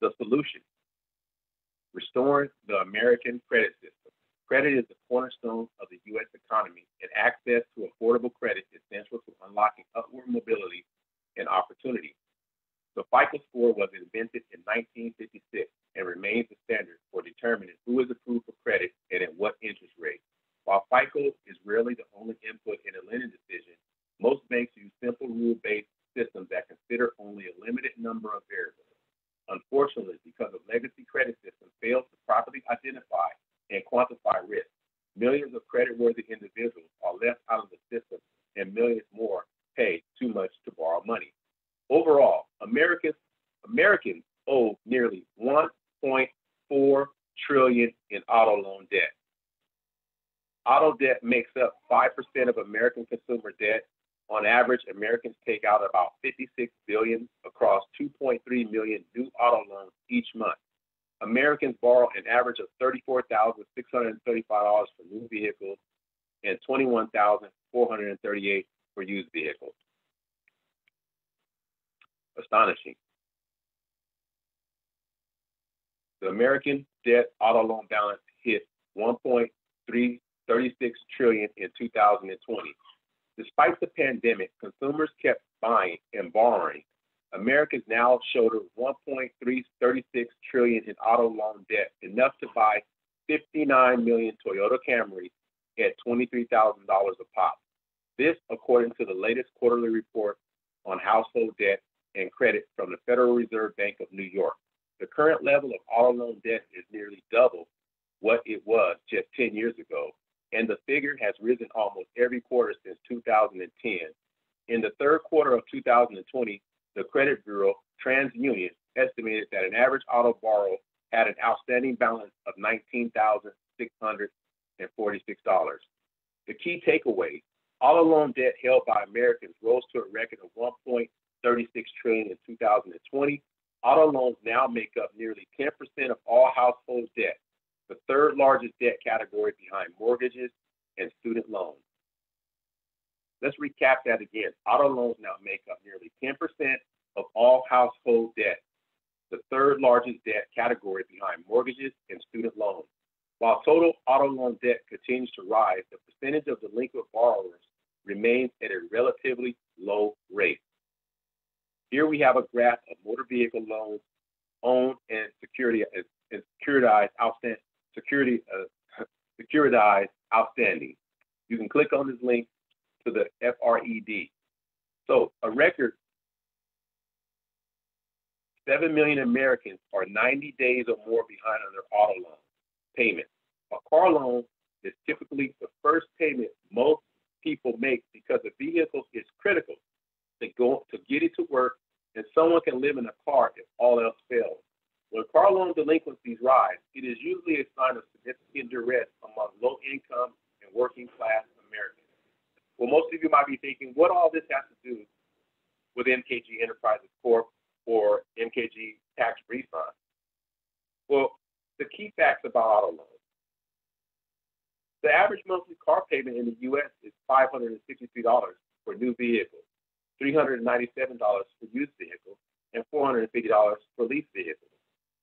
The solution: restoring the American credit system. Credit is the cornerstone of the U.S. economy, and access to affordable credit is central to unlocking upward mobility and opportunity. The FICO score was invented in 1956 and remains the standard for determining who is approved for credit and at what interest rate. While FICO is rarely the only input in a lending decision, most banks use simple rule-based systems that consider only a limited number of variables. Unfortunately, because of legacy credit systems fail to properly identify and quantify risk, millions of creditworthy individuals are left out of the system and millions more pay too much to borrow money. Overall, Americans owe nearly $1.4 trillion in auto loan debt. Auto debt makes up 5% of American consumer debt. On average, Americans take out about $56 billion across 2.3 million new auto loans each month. Americans borrow an average of $34,635 for new vehicles and $21,438 for used vehicles. Astonishing. The American debt auto loan balance hit $1.36 trillion in 2020. Despite the pandemic, consumers kept buying and borrowing. Americans now shoulder $1.36 trillion in auto loan debt, enough to buy 59 million Toyota Camrys at $23,000 a pop. This, according to the latest quarterly report on household debt and credit from the Federal Reserve Bank of New York. The current level of auto loan debt is nearly double what it was just 10 years ago, and the figure has risen almost every quarter since 2010. In the third quarter of 2020, the credit bureau, TransUnion, estimated that an average auto borrower had an outstanding balance of $19,646. The key takeaway: auto loan debt held by Americans rose to a record of $1.36 trillion in 2020. Auto loans now make up nearly 10% of all household debt, the third largest debt category behind mortgages and student loans. Let's recap that again. Auto loans now make up nearly 10% of all household debt, the third largest debt category behind mortgages and student loans. While total auto loan debt continues to rise, the percentage of delinquent borrowers remains at a relatively low rate. Here we have a graph of motor vehicle loans owned and securitized outstanding. You can click on this link to the FRED. So a record 7 million Americans are 90 days or more behind on their auto loan payment. A car loan is typically the first payment most people make because the vehicle is critical to get it to work, and someone can live in a car if all else fails. When car loan delinquencies rise, it is usually a sign of significant duress among low-income and working-class Americans. Well, most of you might be thinking, what all this has to do with MKG Enterprises Corp or MKG tax refund? Well, the key facts about auto loans. The average monthly car payment in the U.S. is $563 for new vehicles, $397 for used vehicles, and $450 for leased vehicles.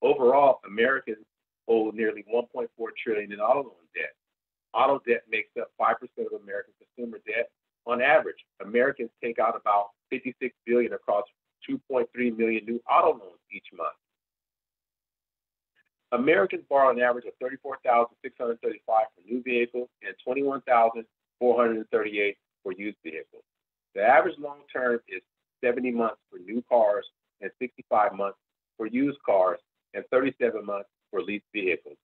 Overall, Americans owe nearly $1.4 trillion in auto loan debt. Auto debt makes up 5% of American consumer debt. On average, Americans take out about $56 billion across 2.3 million new auto loans each month. Americans borrow an average of $34,635 for new vehicles and $21,438 for used vehicles. The average loan term is 70 months for new cars and 65 months for used cars and 37 months for leased vehicles.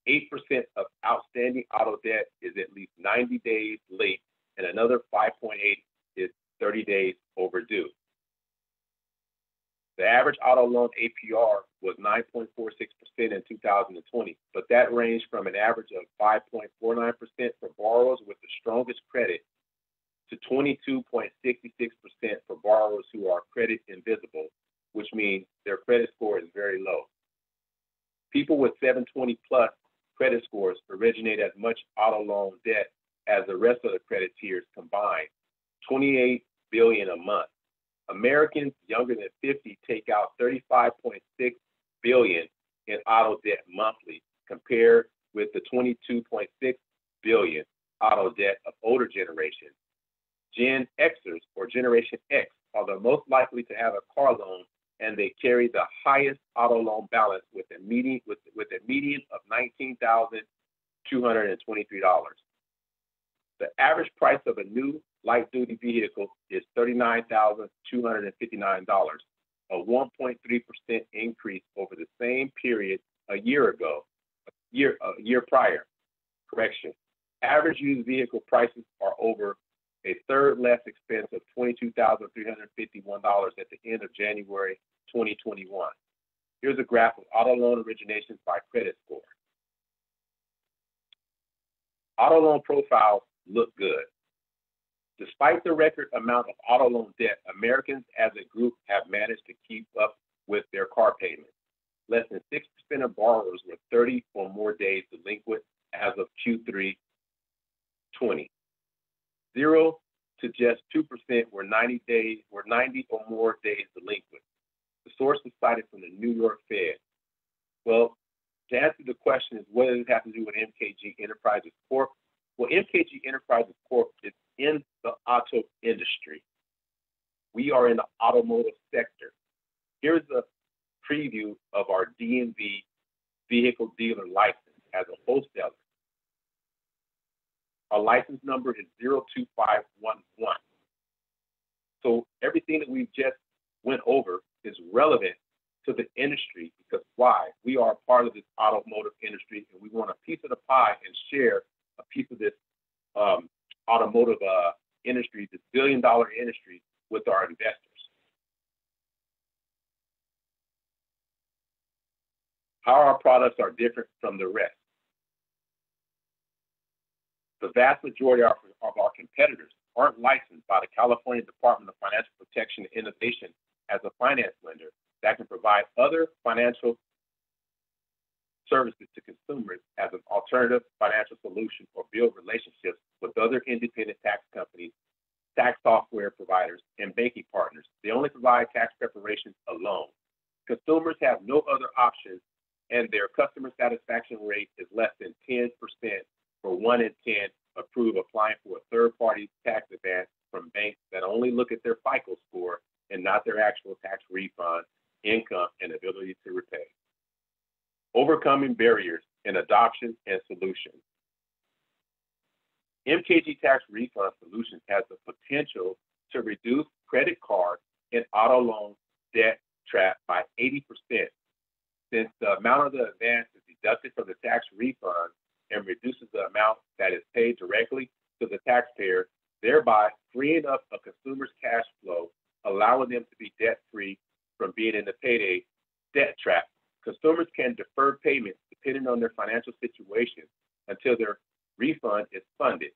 8% of outstanding auto debt is at least 90 days late, and another 5.8 is 30 days overdue. The average auto loan APR was 9.46% in 2020, but that ranged from an average of 5.49% for borrowers with the strongest credit to 22.66% for borrowers who are credit invisible, which means their credit score is very low. People with 720 plus credit scores originate as much auto loan debt as the rest of the credit tiers combined, $28 billion a month. Americans younger than 50 take out $35.6 billion in auto debt monthly, compared with the 22.6 billion auto debt of older generations. Gen Xers, or Generation X, are the most likely to have a car loan, and they carry the highest auto loan balance with a median of $19,223. The average price of a new light-duty vehicle is $39,259, a 1.3% increase over the same period a year prior. Correction. Average used vehicle prices are over a third less expensive, $22,351 at the end of January 2021. Here's a graph of auto loan originations by credit score. Auto loan profiles look good. Despite the record amount of auto loan debt, Americans as a group have managed to keep up with their car payments. Less than 6% of borrowers were 30 or more days delinquent as of Q3 20. 0 to just 2% were 90 or more days delinquent. The source is cited from the New York Fed. Well, to answer the question is, what does it have to do with MKG Enterprises Corp? Well, MKG Enterprises Corp is in the auto industry. We are in the automotive sector. Here's a preview of our DMV vehicle dealer license as a wholesaler. Our license number is 02511. So everything that we've just went over is relevant to the industry, because why? We are a part of this automotive industry, and we want a piece of the pie and share a piece of this automotive industry, this billion-dollar industry, with our investors. How our products are different from the rest. The vast majority of our competitors aren't licensed by the California Department of Financial Protection and Innovation as a finance lender that can provide other financial services to consumers as an alternative financial solution, or build relationships with other independent tax companies, tax software providers, and banking partners. They only provide tax preparations alone. Consumers have no other options, and their customer satisfaction rate is less than 10%, for 1 in 10 approve applying for a third-party tax advance from banks that only look at their FICO score and not their actual tax refund, income, and ability to repay. Overcoming barriers in adoption and solutions. MKG Tax Refund Solutions has the potential to reduce credit card and auto loan debt trap by 80%, since the amount of the advance is deducted from the tax refund and reduces the amount that is paid directly to the taxpayer, thereby freeing up a consumer's cash flow, allowing them to be debt-free from being in the payday debt trap. Consumers can defer payments depending on their financial situation until their refund is funded,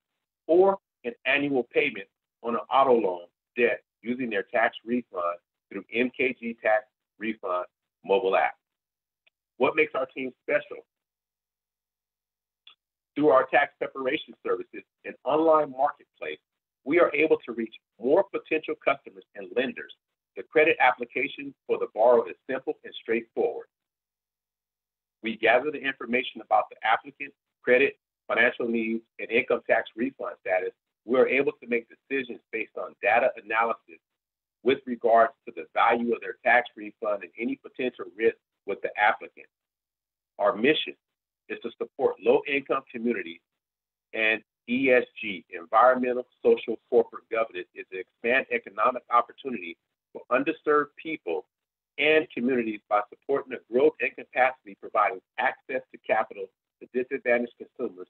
or an annual payment on an auto loan debt using their tax refund through MKG Tax Refund mobile app. What makes our team special? Through our tax preparation services and online marketplace, we are able to reach more potential customers and lenders. The credit application for the borrower is simple and straightforward. We gather the information about the applicant's credit, financial needs, and income tax refund status. We are able to make decisions based on data analysis with regards to the value of their tax refund and any potential risk with the applicant. Our mission is to support low-income communities, and ESG, environmental, social, corporate governance, is to expand economic opportunity for underserved people and communities by supporting the growth and capacity, providing access to capital to disadvantaged consumers,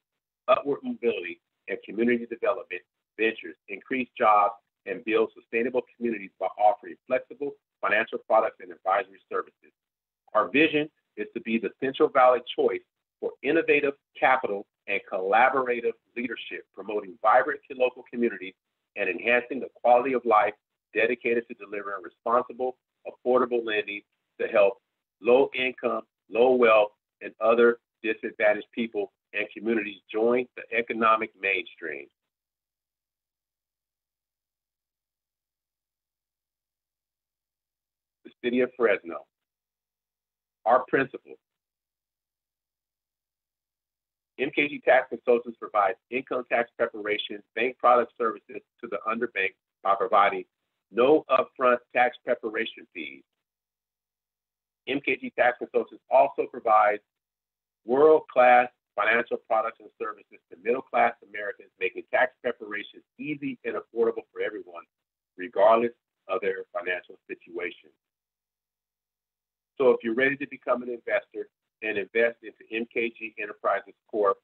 upward mobility, and community development ventures, increase jobs, and build sustainable communities by offering flexible financial products and advisory services. Our vision is to be the Central Valley choice for innovative capital and collaborative leadership, promoting vibrant local communities and enhancing the quality of life, dedicated to delivering responsible, affordable lending to help low income, low wealth, and other disadvantaged people and communities join the economic mainstream. The city of Fresno. Our principles. MKG Tax Consultants provides income tax preparation, bank product services to the underbanked by providing no upfront tax preparation fees. MKG Tax Consultants also provides world-class financial products and services to middle-class Americans, making tax preparation easy and affordable for everyone, regardless of their financial situation. So if you're ready to become an investor and invest into MKG Enterprises Corp,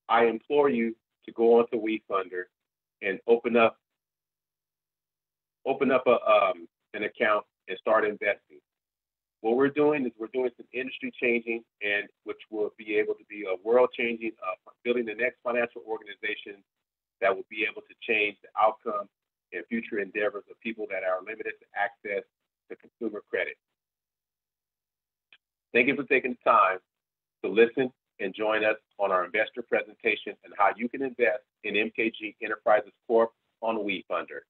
I implore you to go onto Wefunder and open up an account and start investing. What we're doing is we're doing some industry changing, and which will be able to be a world changing, building the next financial organization that will be able to change the outcome and future endeavors of people that are limited to access to consumer credit. Thank you for taking the time to listen and join us on our investor presentation and how you can invest in MKG Enterprises Corp on Wefunder.